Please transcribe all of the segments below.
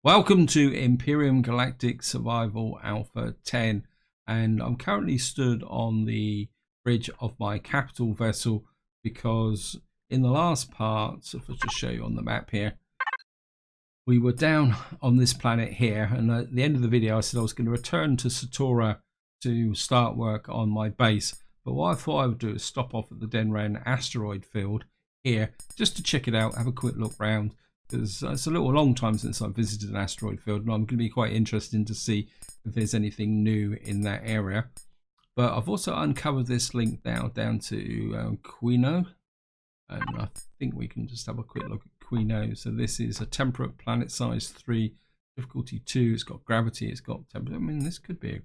Welcome to Empyrion Galactic Survival Alpha 10, and I'm currently stood on the bridge of my capital vessel because in the last part, if I just show you on the map here, we were down on this planet here, and at the end of the video I said I was going to return to Satora to start work on my base. But what I thought I would do is stop off at the Denran asteroid field here just to check it out, have a quick look round, because it's a long time since I've visited an asteroid field, and I'm going to be quite interested to see if there's anything new in that area. But I've also uncovered this link now down to Quino, and I think we can just have a quick look at Quino. So this is a temperate planet, size 3, difficulty 2. It's got gravity, it's got temperature. I mean, this could be a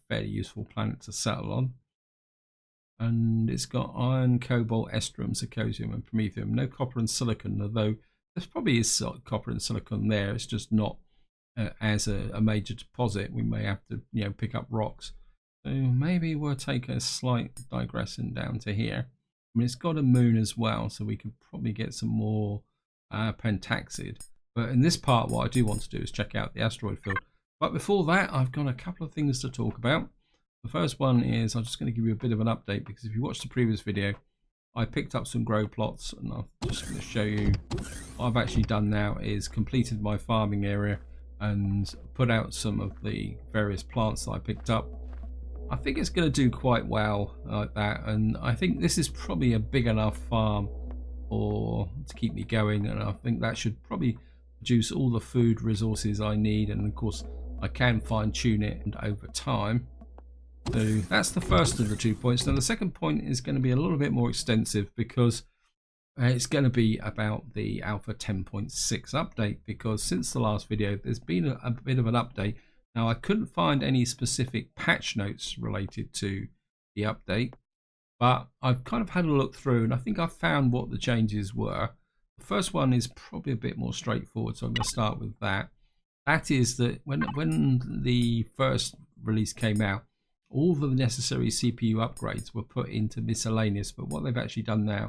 fairly useful planet to settle on. And it's got iron, cobalt, estrum, zirconium and promethium. No copper and silicon, although there probably is copper and silicon there. It's just not as a major deposit. We may have to, pick up rocks. So maybe we'll take a slight digression down to here. I mean, it's got a moon as well, so we could probably get some more pentaxid. But in this part, what I do want to do is check out the asteroid field. But before that, I've got a couple of things to talk about. The first one is I'm just going to give you a bit of an update, because if you watched the previous video, I picked up some grow plots, and I'm just going to show you what I've actually done now is completed my farming area and put out some of the various plants that I picked up. I think it's going to do quite well like that, and I think this is probably a big enough farm to keep me going, and I think that should probably produce all the food resources I need, and of course I can fine tune it over time. So that's the first of the 2 points. Now the second point is going to be a little bit more extensive, because it's going to be about the Alpha 10.6 update, because since the last video there's been a bit of an update. Now I couldn't find any specific patch notes related to the update, but I've kind of had a look through, and I think I've found what the changes were. The first one is probably a bit more straightforward, so I'm going to start with that. That is that when the first release came out, all the necessary CPU upgrades were put into miscellaneous, but what they've actually done now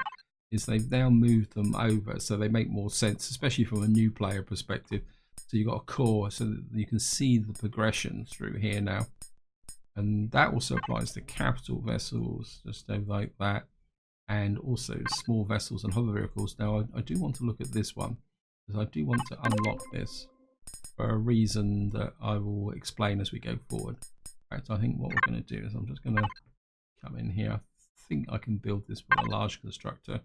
is they've now moved them over so they make more sense, especially from a new player perspective. So you've got a core so that you can see the progression through here now, and that also applies to capital vessels, just like that, and also small vessels and hover vehicles. Now I do want to look at this one, because I do want to unlock this for a reason that I will explain as we go forward. So I think what we're going to do is I'm just going to come in here. I think I can build this with a large constructor,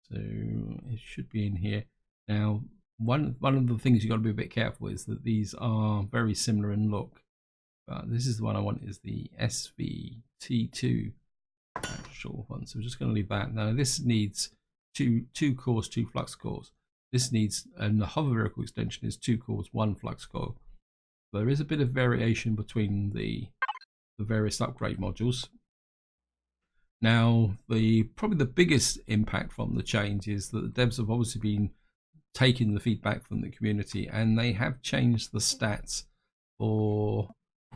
so it should be in here. Now one of the things you've got to be a bit careful is that these are very similar in look, but this is the one I want, is the SVT2 actual one. So we're just going to leave that. Now this needs two cores, 2 flux cores. This needs, and the hover vehicle extension is 2 cores, 1 flux core. There is a bit of variation between the various upgrade modules. Now, probably the biggest impact from the change is that the devs have obviously been taking the feedback from the community, and they have changed the stats for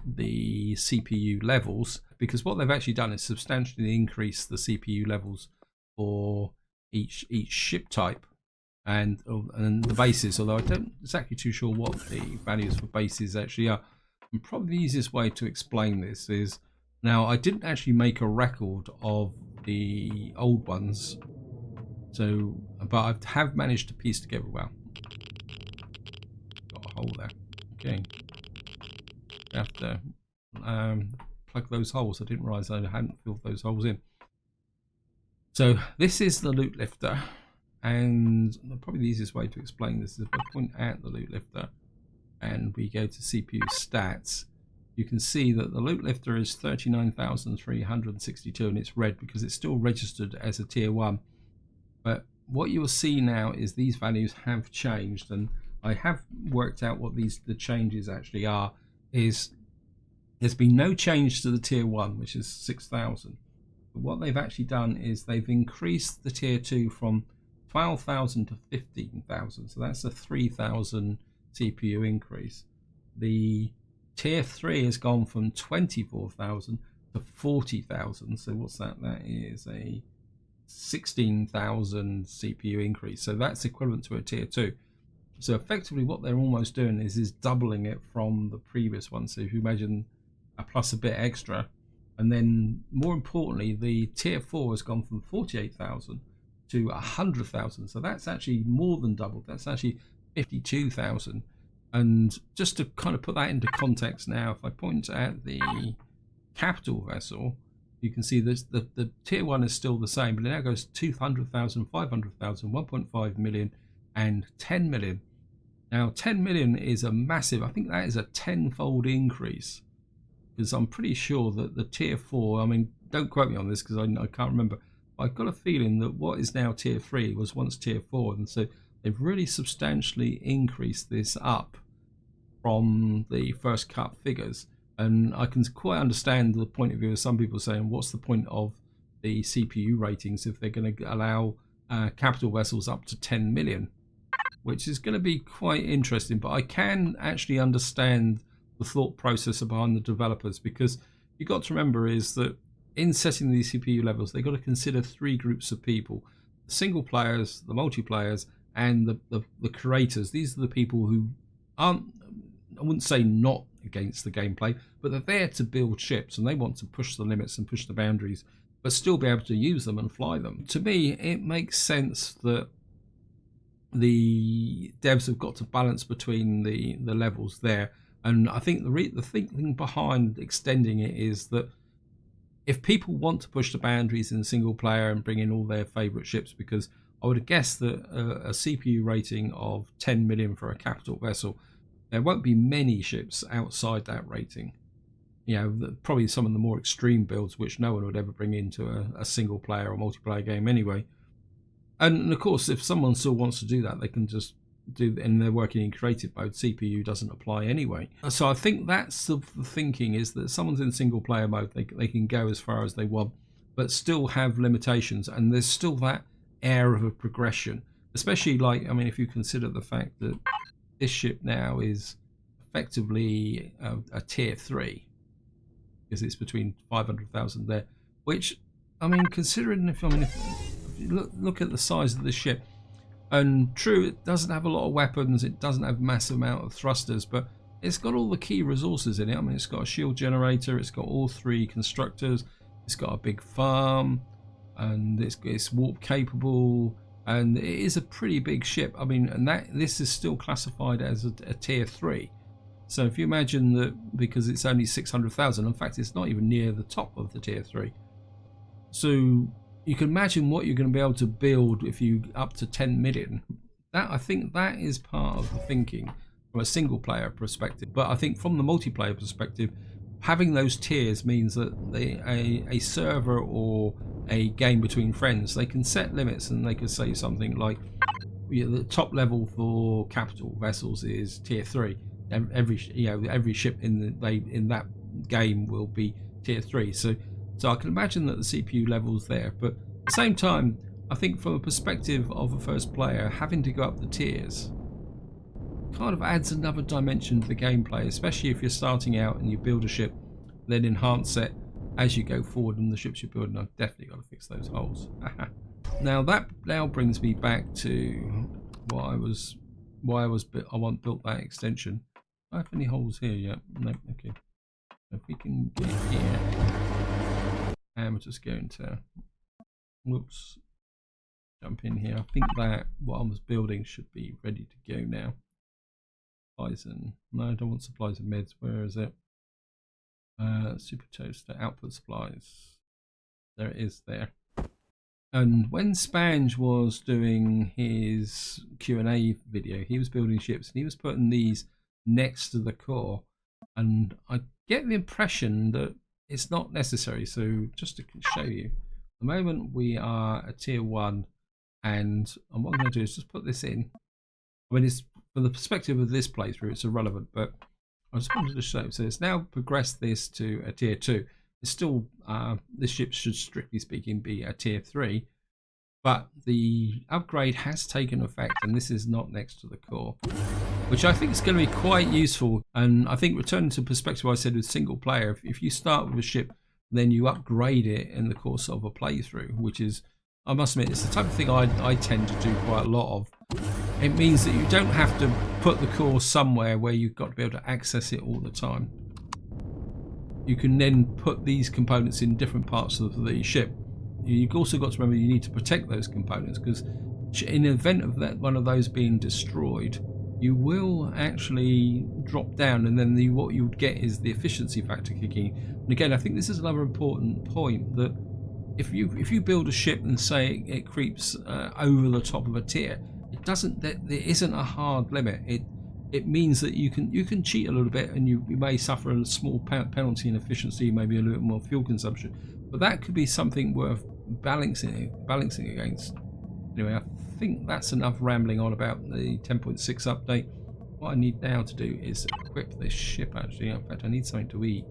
the CPU levels, because what they've actually done is substantially increase the CPU levels for each ship type and the bases, although I don't exactly too sure what the values for bases actually are. And probably the easiest way to explain this is, now I didn't actually make a record of the old ones, so but I have managed to piece together, well, got a hole there, okay, I have to plug those holes. I didn't realize I hadn't filled those holes in. So this is the loot lifter, and probably the easiest way to explain this is if I point at the loot lifter and we go to CPU stats, you can see that the loot lifter is 39,362, and it's red because it's still registered as a tier 1. But what you will see now is these values have changed, and I have worked out what the changes actually are. Is there's been no change to the tier 1, which is 6,000. But what they've actually done is they've increased the tier 2 from 12,000 to 15,000, so that's a 3,000 CPU increase. The tier 3 has gone from 24,000 to 40,000, so what's that? That is a 16,000 CPU increase, so that's equivalent to a tier 2. So effectively what they're almost doing is doubling it from the previous one. So if you imagine a plus a bit extra, and then more importantly, the tier 4 has gone from 48,000 to 100,000. So that's actually more than doubled. That's actually 52,000. And just to kind of put that into context now, if I point at the capital vessel, you can see this, the tier 1 is still the same, but it now goes 200,000, 500,000, 1.5 million, and 10 million. Now 10 million is a massive, I think that is a tenfold increase, because I'm pretty sure that the tier 4, I mean, don't quote me on this because I can't remember, but I've got a feeling that what is now tier 3 was once tier 4, and so they've really substantially increased this up from the first cut figures. And I can quite understand the point of view of some people saying, what's the point of the CPU ratings if they're going to allow capital vessels up to 10 million, which is going to be quite interesting. But I can actually understand the thought process behind the developers, because you've got to remember is that in setting these CPU levels, they've got to consider 3 groups of people: the single players, the multiplayers, and the creators. These are the people who aren't, I wouldn't say not against the gameplay, but they're there to build ships and they want to push the limits and push the boundaries, but still be able to use them and fly them. To me, it makes sense that the devs have got to balance between the levels there. And I think the thinking behind extending it is that if people want to push the boundaries in single player and bring in all their favorite ships, because I would guess that a CPU rating of 10 million for a capital vessel, there won't be many ships outside that rating. You know, probably some of the more extreme builds, which no one would ever bring into a single player or multiplayer game anyway. And of course, if someone still wants to do that, they can just do, and they're working in creative mode, CPU doesn't apply anyway. So I think that's the thinking, is that someone's in single player mode, they can go as far as they want, but still have limitations, and there's still that air of a progression. Especially, like, I mean, if you consider the fact that this ship now is effectively a tier 3, because it's between 500,000 there, which, I mean, considering if you look at the size of the ship, and true, it doesn't have a lot of weapons, it doesn't have a massive amount of thrusters, but it's got all the key resources in it. I mean, it's got a shield generator, it's got all 3 constructors, it's got a big farm, and it's warp capable, and it is a pretty big ship. I mean, and this is still classified as a tier 3. So if you imagine that, because it's only 600,000, in fact it's not even near the top of the tier 3, so you can imagine what you're going to be able to build if you up to 10 million. That, I think that is part of the thinking from a single player perspective. But I think from the multiplayer perspective, having those tiers means that a server or a game between friends, they can set limits, and they can say something like, the top level for capital vessels is tier 3. Every ship in that game will be tier 3. So I can imagine that the CPU level's there, but at the same time, I think from a perspective of a first player, having to go up the tiers kind of adds another dimension to the gameplay, especially if you're starting out and you build a ship, then enhance it as you go forward in the ships you're building. I've definitely got to fix those holes. That now brings me back to why I want built that extension. Do I have any holes here yet? No. Okay. If we can get here. And we're just going to, whoops, jump in here. I think that what I was building should be ready to go now. Supplies and, no, I don't want supplies and meds. Where is it? Super toaster, output supplies. There it is there. And when Spange was doing his Q&A video, he was building ships and he was putting these next to the core. And I get the impression that it's not necessary. So just to show you, at the moment we are a tier 1, and what I'm going to do is just put this in. I mean, it's from the perspective of this playthrough, it's irrelevant, but I just wanted to show. So it's now progressed this to a tier 2. It's still, this ship should, strictly speaking, be a tier 3, but the upgrade has taken effect, and this is not next to the core, which I think is going to be quite useful. And I think, returning to perspective I said with single player, if you start with a ship, then you upgrade it in the course of a playthrough, which is I must admit, it's the type of thing I tend to do quite a lot of. It means that you don't have to put the core somewhere where you've got to be able to access it all the time. You can then put these components in different parts of the ship. You've also got to remember you need to protect those components, because in the event of that one of those being destroyed, you will actually drop down, and then what you would get is the efficiency factor kicking. And again, I think this is another important point, that if you build a ship and say it creeps over the top of a tier, it doesn't. There isn't a hard limit. It means that you can cheat a little bit, and you may suffer a small penalty in efficiency, maybe a little more fuel consumption, but that could be something worth balancing against. Anyway, I think that's enough rambling on about the 10.6 update. What I need now to do is equip this ship. Actually, in fact, I need something to eat.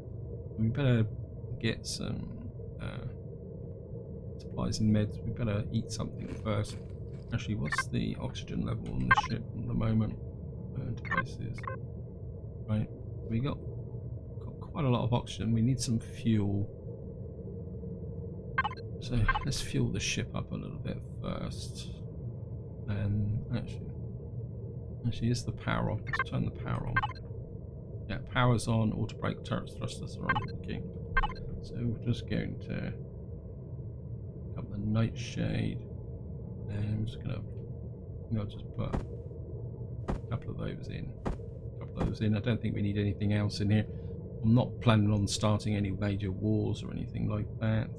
We better get some supplies and meds. We better eat something first. Actually, what's the oxygen level on the ship at the moment? Devices. Right, we got quite a lot of oxygen. We need some fuel. So let's fuel the ship up a little bit first. And actually, is the power off? Let's turn the power on. Yeah, power's on. Auto brake, turret thrusters are on. Okay. So we're just going to pick up the nightshade, and I'm just gonna, just put a couple of those in. I don't think we need anything else in here. I'm not planning on starting any major wars or anything like that.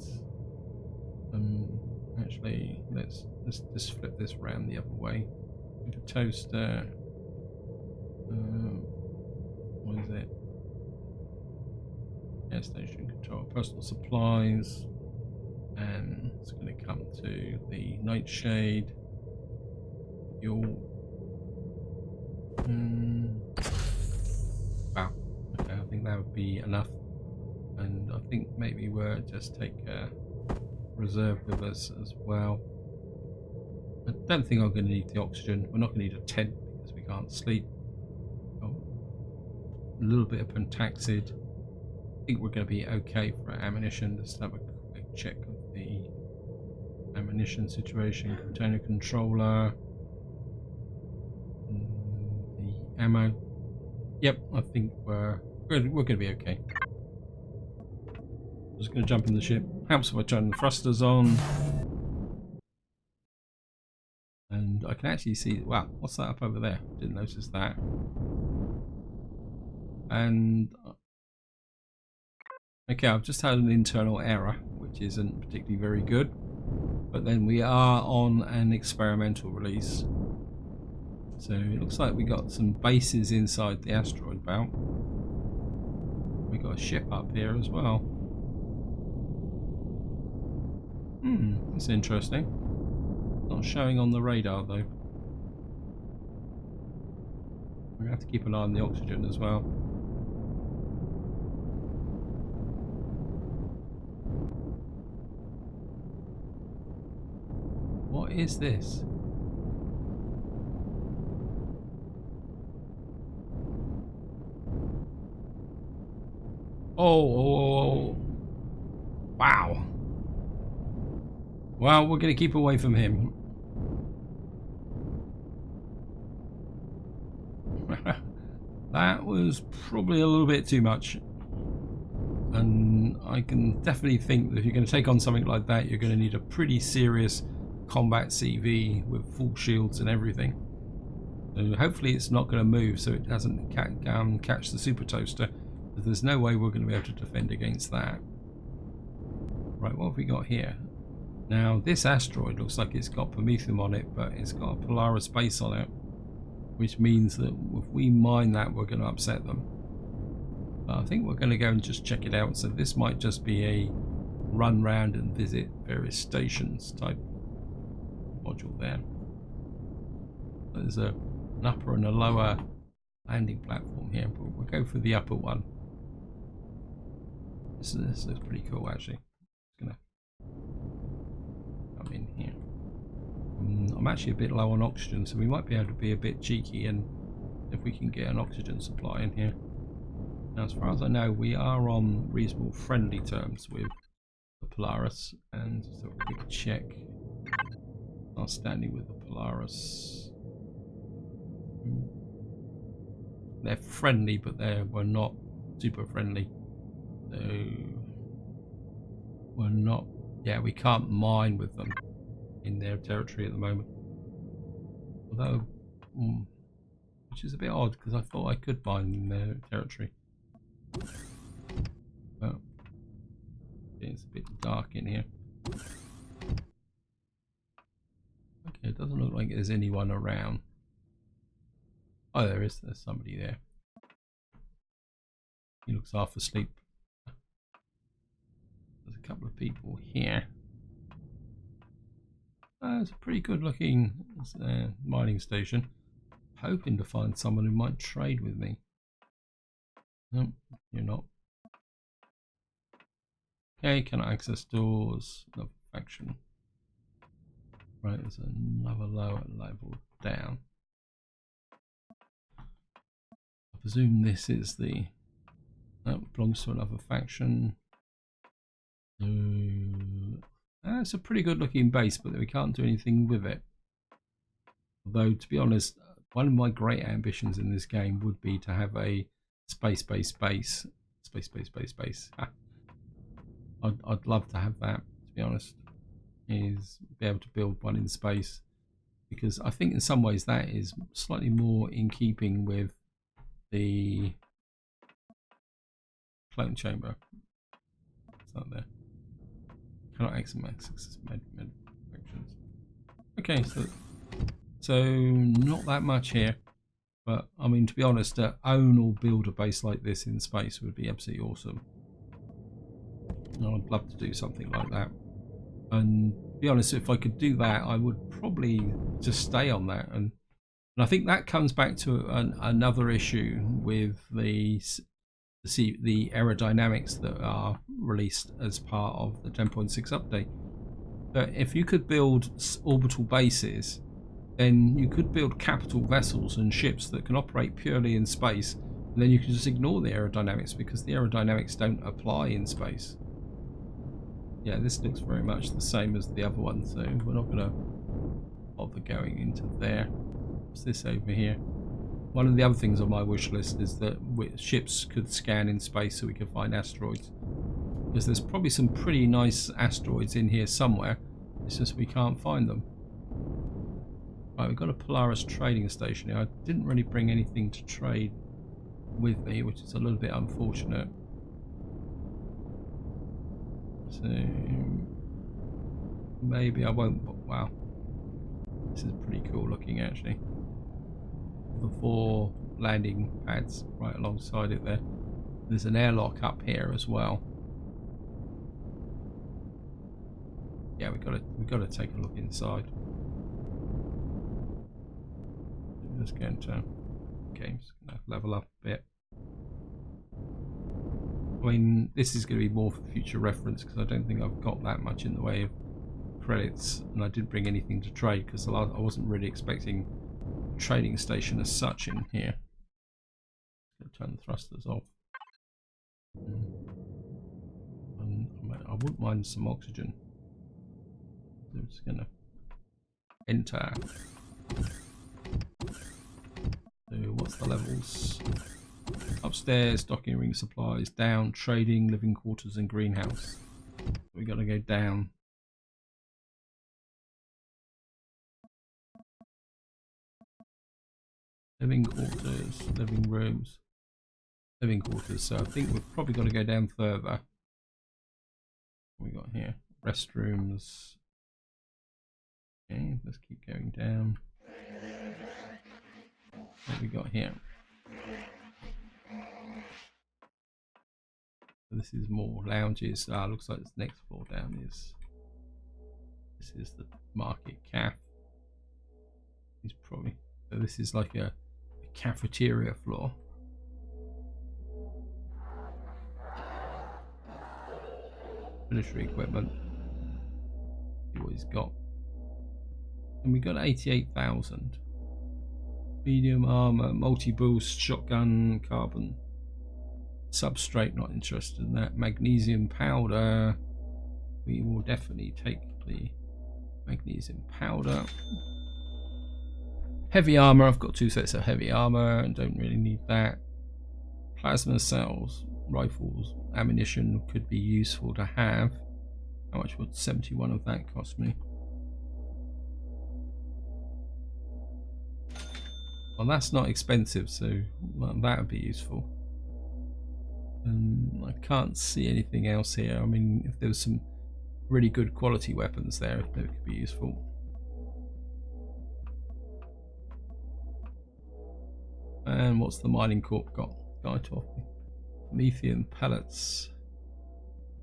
Actually, let's just flip this round the other way. The toaster. What is it? Air station control, personal supplies, and it's going to come to the nightshade. Wow. Okay, I think that would be enough, and I think maybe we'll just take a reserve with us as well. I don't think I'm going to need the oxygen. We're not going to need a tent because we can't sleep. Oh, a little bit of pentaxid. I think we're going to be okay for ammunition. Let's have a quick check of the ammunition situation. Container controller. The ammo. Yep, I think we're going to be okay. Just going to jump in the ship. Helps if I turn the thrusters on. And I can actually see, wow, what's that up over there? Didn't notice that. And okay, I've just had an internal error, which isn't particularly very good. But then we are on an experimental release. So it looks like we got some bases inside the asteroid belt. We got a ship up here as well. That's interesting. Not showing on the radar though. We're gonna have to keep an eye on the oxygen as well. What is this? Oh, wow. Well, we're going to keep away from him. That was probably a little bit too much. And I can definitely think that if you're going to take on something like that, you're going to need a pretty serious combat CV with full shields and everything. So hopefully it's not going to move so it doesn't catch the super toaster. But there's no way we're going to be able to defend against that. Right, what have we got here? Now, this asteroid looks like it's got Promethium on it, but it's got a Polaris base on it, which means that if we mine that, we're going to upset them. But I think we're going to go and just check it out. So this might just be a run round and visit various stations type module there. There's an upper and a lower landing platform here, but we'll go for the upper one. This looks pretty cool actually. It's gonna come in here. I'm actually a bit low on oxygen, so we might be able to be a bit cheeky and if we can get an oxygen supply in here. Now, as far as I know, we are on reasonable friendly terms with the Polaris, and so we can check Are standing with the Polaris. They're friendly, but we're not super friendly. So we're not. Yeah, we can't mine with them in their territory at the moment. Although, which is a bit odd because I thought I could mine in their territory. But it's a bit dark in here. Okay, it doesn't look like there's anyone around. Oh, there is. There's somebody there. He looks half asleep. There's a couple of people here. It's a pretty good looking mining station. Hoping to find someone who might trade with me. No, you're not. Okay, can I access doors? Another faction. Right, there's another lower level down. I presume this is the... That belongs to another faction. It's a pretty good looking base, but we can't do anything with it. Although, to be honest, one of my great ambitions in this game would be to have a space-based base. Space. I'd love to have that, to be honest. Is be able to build one in space. Because I think in some ways that is slightly more in keeping with the clone chamber. It's not there. Cannot access med functions. Okay, so not that much here, but I mean, to be honest, to own or build a base like this in space would be absolutely awesome. I'd love to do something like that. And to be honest, if I could do that, I would probably just stay on that. And I think that comes back to another issue with the aerodynamics that are released as part of the 10.6 update. But if you could build orbital bases, then you could build capital vessels and ships that can operate purely in space, and then you can just ignore the aerodynamics because the aerodynamics don't apply in space. Yeah, this looks very much the same as the other one, so we're not going to bother going into there. What's this over here? One of the other things on my wish list is that ships could scan in space so we could find asteroids. Because there's probably some pretty nice asteroids in here somewhere. It's just we can't find them. Right, we've got a Polaris trading station here. I didn't really bring anything to trade with me, which is a little bit unfortunate. So maybe I won't. Wow, this is pretty cool looking actually. The 4 landing pads right alongside it there. There's an airlock up here as well. Yeah, we've got to take a look inside. I'm just going to level up a bit. I mean, this is going to be more for future reference because I don't think I've got that much in the way of credits, and I didn't bring anything to trade because I wasn't really expecting a trading station as such in here. I'm going to turn the thrusters off. And I wouldn't mind some oxygen. So I'm just going to enter. So what's the levels? Upstairs, docking ring supplies, down, trading, living quarters and greenhouse. We got to go down. Living quarters, living rooms, living quarters. So I think we've probably got to go down further. What we got here? Restrooms. Okay, let's keep going down. What we got here? This is more lounges. Looks like this next floor down is. This is the market cap. He's probably. So this is like a cafeteria floor. Military equipment. See what he's got. And we got 88,000. Medium armor, multi-boost, shotgun, carbon. Substrate, not interested in that. Magnesium powder. We will definitely take the Magnesium powder. Heavy armor. I've got 2 sets of heavy armor and don't really need that. Plasma cells, rifles, ammunition could be useful to have. How much would 71 of that cost me? Well, that's not expensive, so that would be useful. And I can't see anything else here. I mean, if there was some really good quality weapons there, that could be useful. And what's the mining corp got? Guide to offer. Lithium pellets.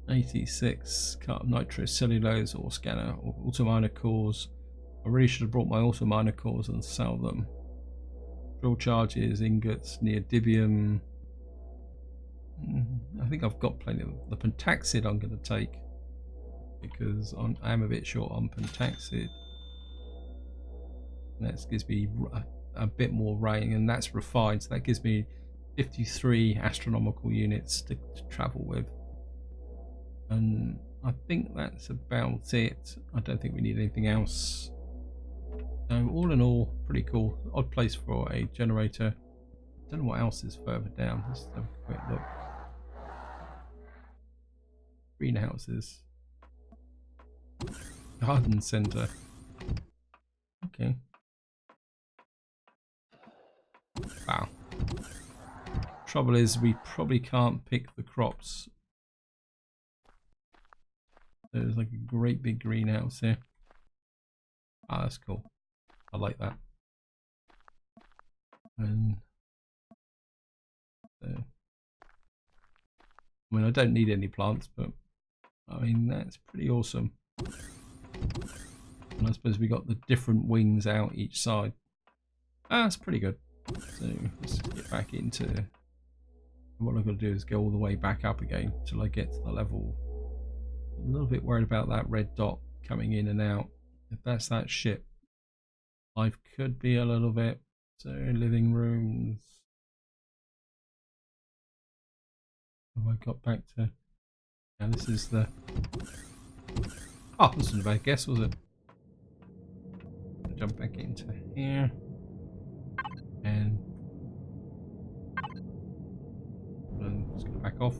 86 nitrocellulose ore scanner or autominer cores. I really should have brought my autominer cores and sell them. Drill charges, ingots, neodymium. I think I've got plenty of the pentaxid I'm going to take because I am a bit short on pentaxid. That gives me a bit more rating, and that's refined, so that gives me 53 astronomical units to travel with. And I think that's about it. I don't think we need anything else. So all in all, pretty cool. Odd place for a generator. Don't know what else is further down. Let's have a quick look. Greenhouses. Garden centre. Okay. Wow. Trouble is, we probably can't pick the crops. There's like a great big greenhouse here. Ah, that's cool. I like that. And I mean, I don't need any plants, but I mean, that's pretty awesome. And I suppose we got the different wings out each side. Ah, that's pretty good. So let's get back into what I'm going to do is go all the way back up again till I get to the level. I'm a little bit worried about that red dot coming in and out. If that's that ship, life could be a little bit. So living rooms. Have I got back to? Yeah, this is the. Oh, this wasn't a bad guess, was it? Jump back into here. And just go back off.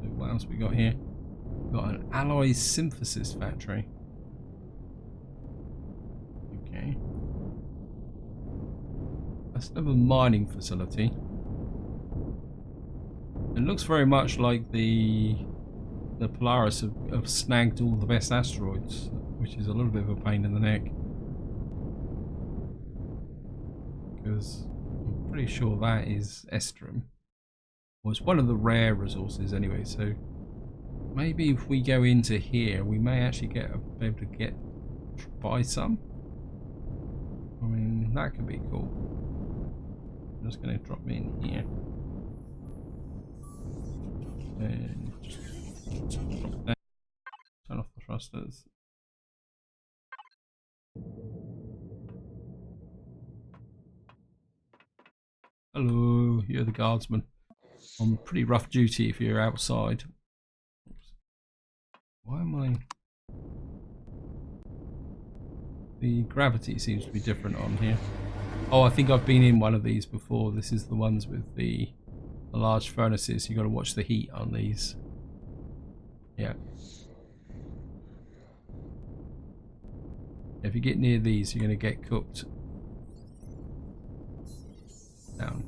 So what else we got here? We've got an alloy synthesis factory. Okay. That's another mining facility. It looks very much like the Polaris have snagged all the best asteroids, which is a little bit of a pain in the neck. Because I'm pretty sure that is Estrum. Well, it's one of the rare resources anyway, so maybe if we go into here, we may actually be able to buy some. I mean, that could be cool. I'm just going to drop me in here. And just drop down. Turn off the thrusters. Hello, you're the guardsman. On pretty rough duty if you're outside. Oops. Why am I? The gravity seems to be different on here. Oh, I think I've been in one of these before. This is the ones with the large furnaces. You got to watch the heat on these. Yeah. If you get near these, you're going to get cooked. Down.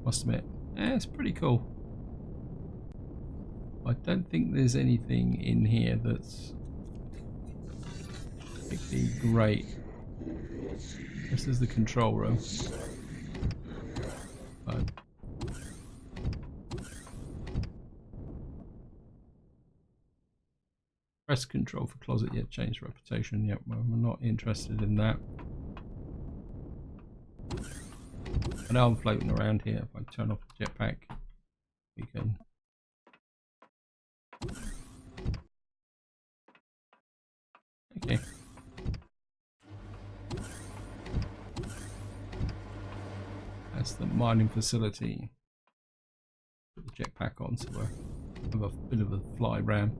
Must admit, it's pretty cool. I don't think there's anything in here that's particularly great. This is the control room. But press control for closet, yet change reputation. Yep, well, we're not interested in that. I know I'm floating around here. If I turn off the jetpack, we can. Okay. That's the mining facility. Put the jetpack on, so we'll have a bit of a fly round.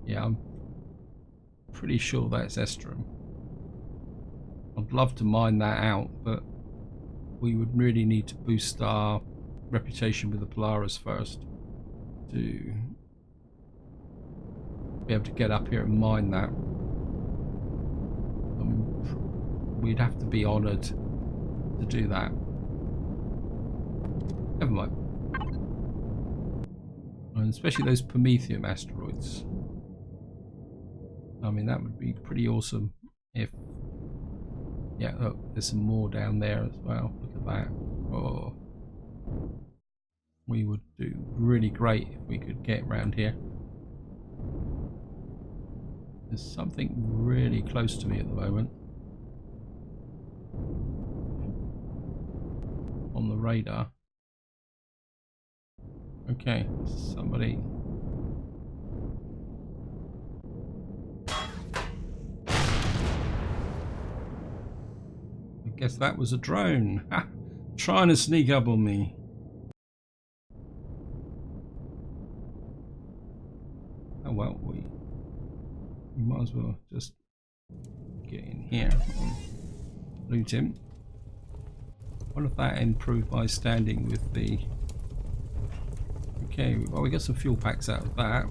Yeah, I'm pretty sure that's Estrom. I'd love to mine that out, but we would really need to boost our reputation with the Polaris first to be able to get up here and mine that. We'd have to be honoured to do that. Never mind. And especially those Prometheum asteroids. I mean, that would be pretty awesome if... Yeah, look, there's some more down there as well. Look at that. Oh. We would do really great if we could get around here. There's something really close to me at the moment. On the radar. Okay, somebody. I guess that was a drone. Ha! Trying to sneak up on me. Oh well, we might as well just get in here and loot him. What if that improved by standing with the... Okay, well we got some fuel packs out of that.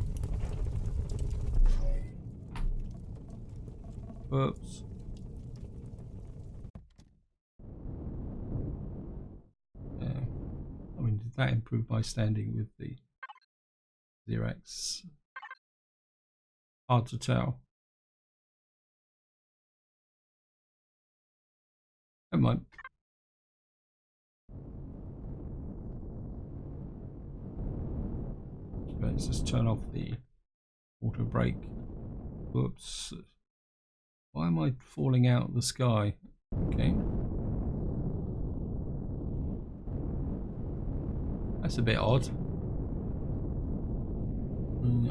Oops. I mean, did that improve by standing with the Xerax? Hard to tell. Never mind. Let's just turn off the auto brake. Whoops. Why am I falling out of the sky? Okay. That's a bit odd.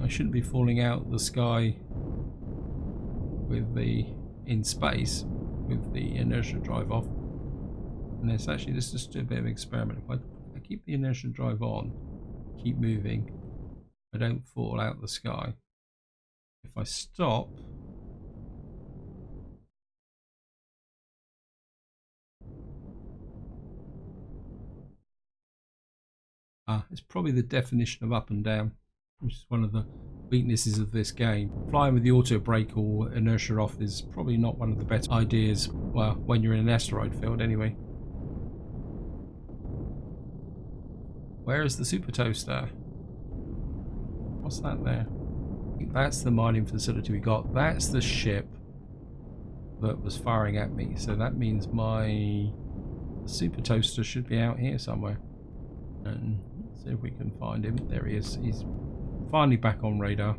I shouldn't be falling out of the sky with the in space with the inertia drive off. And it's actually, let's just do a bit of an experiment. If I keep the inertia drive on, keep moving, I don't fall out of the sky. If I stop, it's probably the definition of up and down, which is one of the weaknesses of this game. Flying with the auto brake or inertia off is probably not one of the better ideas, well, when you're in an asteroid field anyway. Where is the super toaster? What's that there? That's the mining facility we got. That's the ship that was firing at me. So that means my super toaster should be out here somewhere. And let's see if we can find him. There he is. He's finally back on radar.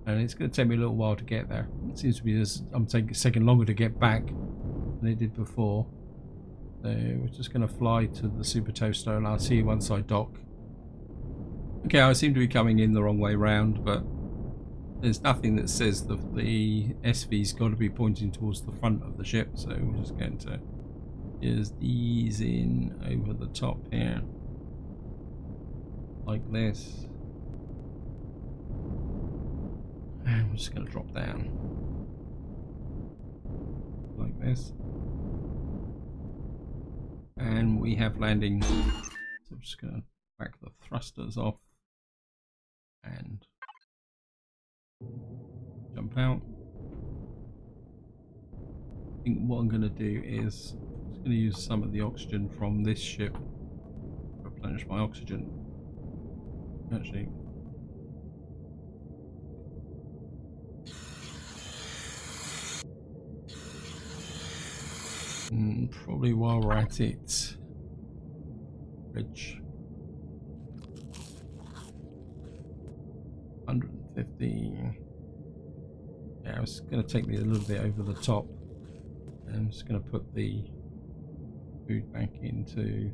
And it's going to take me a little while to get there. It seems to be I'm taking a second longer to get back than it did before. So we're just going to fly to the super toaster and I'll see you once I dock. Okay, I seem to be coming in the wrong way round, but there's nothing that says that the SV's got to be pointing towards the front of the ship, so we're just going to just ease in over the top here, like this. And we're just going to drop down, like this. And we have landing, so I'm just going to back the thrusters off and jump out. I think what I'm going to do is I'm just going to use some of the oxygen from this ship to replenish my oxygen. Actually, probably while we're at it, bridge 150. Yeah, it's going to take me a little bit over the top. I'm just going to put the food back into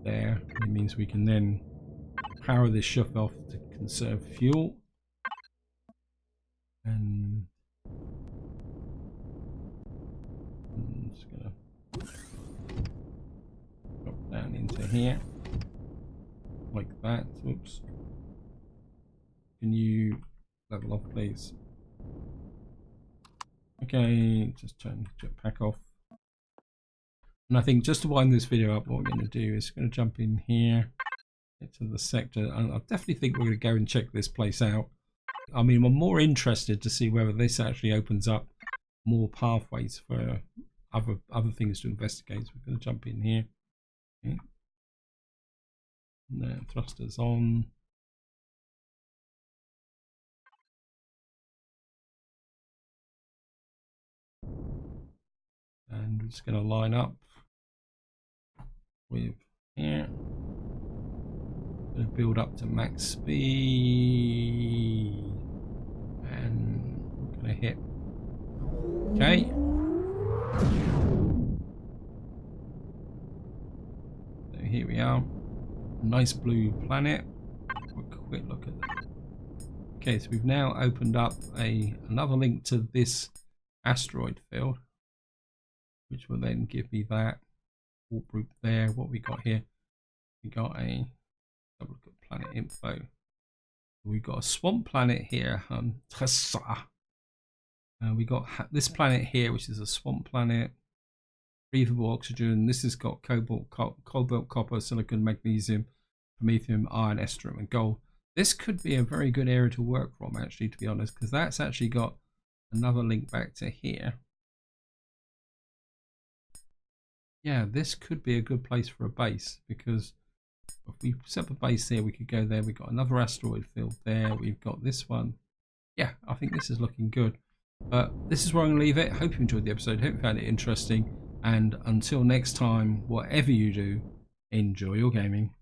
there. It means we can then power this ship off to conserve fuel. And here. Like that. Oops. Can you level off, please? Okay, just turn the jetpack off. And I think just to wind this video up, what we're going to do is going to jump in here, get to the sector, and I definitely think we're going to go and check this place out. I mean, I'm more interested to see whether this actually opens up more pathways for other things to investigate. So we're going to jump in here. Okay. No, thrusters on. And we're just going to line up with here. Going to build up to max speed. And we're going to hit. Okay. So here we are. Nice blue planet. Have a quick look at that. Okay, so we've now opened up another link to this asteroid field, which will then give me that warp group there. What we got here? We got a have a look at planet info. We got a swamp planet here. We got this planet here, which is a swamp planet. Breathable oxygen. This has got cobalt, copper, silicon, magnesium, promethium, iron, estrum, and gold. This could be a very good area to work from, actually, to be honest, because that's actually got another link back to here. Yeah, this could be a good place for a base, because if we set up a base there, we could go there. We've got another asteroid field there. We've got this one. Yeah, I think this is looking good. But this is where I'm going to leave it. Hope you enjoyed the episode. Hope you found it interesting. And until next time, whatever you do, enjoy your gaming.